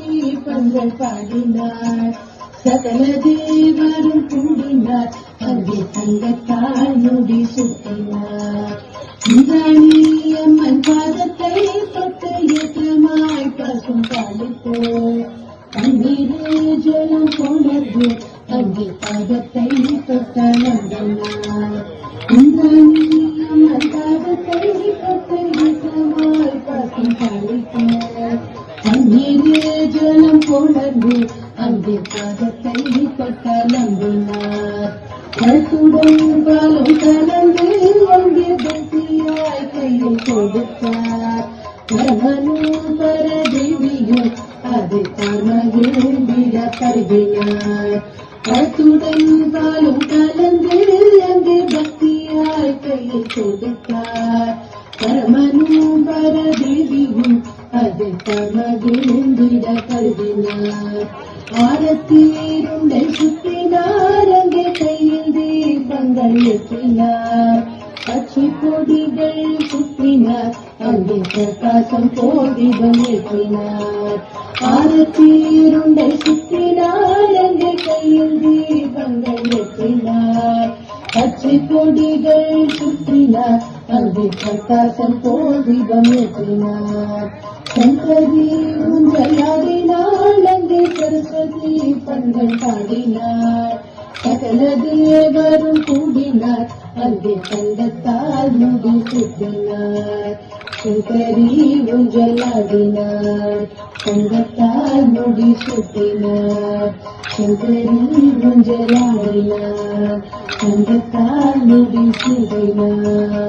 தீபங்கள் பாடினார். சகல தேவரும் கூடினார். அங்கே தங்கத்தால் முடி சுட்டினார். அம்மன் பாதத்தை தொட்டு ஏற்றமாய் பசும் பாலித்து தண்ணீரே ஜலம் கொண்டது. அங்கே பாதத்தை தொட்ட நம்பினார். அம்மன் பாதத்தை தொட்டு ஏற்றமாய் பசும் பாலித்து தண்ணீரே ஜலம் கொண்டது. அங்கே பாதத்தை தொட்ட நம்பினார். கருத்துடன் பாலும் கலந்து அங்கே பக்தியாய் கையில் கொடுத்தார். பரமனும் பரதேவியும் அதை மகிழ்ந்திட கருதினார். கருத்துடன் பாலும் கலந்து அங்கே பக்தியாய் கையில் கொடுத்தார். பரமனும் பரதேவியும் அதை மகிழ்ந்திட கருதினார். ஆரத்தீருண்டை சுற்றினார். அங்கே கையில் தீபங்கள் ஏற்றினார். பச்சை கொடிகள் சுற்றினார். அங்கே பிரகாசம் போதிபம் ஏற்றினார். ஆரத்தீருண்டை சுற்றினார். அங்கே கையில் தீபங்கள் ஏற்றினார். பச்சை கொடிகள் சுற்றினார். அங்கே பிரகாசம் போதிபம் ஏற்றினார். சங்கரி ஊஞ்சலாடினாள். அங்கே சரஸ்வதி பண்கள் பாடினார். சகல தேவரும் கூடினார். அங்கே தங்கத்தால் முடி சுட்டினார். சங்கரி ஊஞ்சலாடினார். தங்கத்தால் முடி சுட்டினார். சங்கரி ஊஞ்சலாடினார். தங்கத்தால் முடி சுட்டினார்.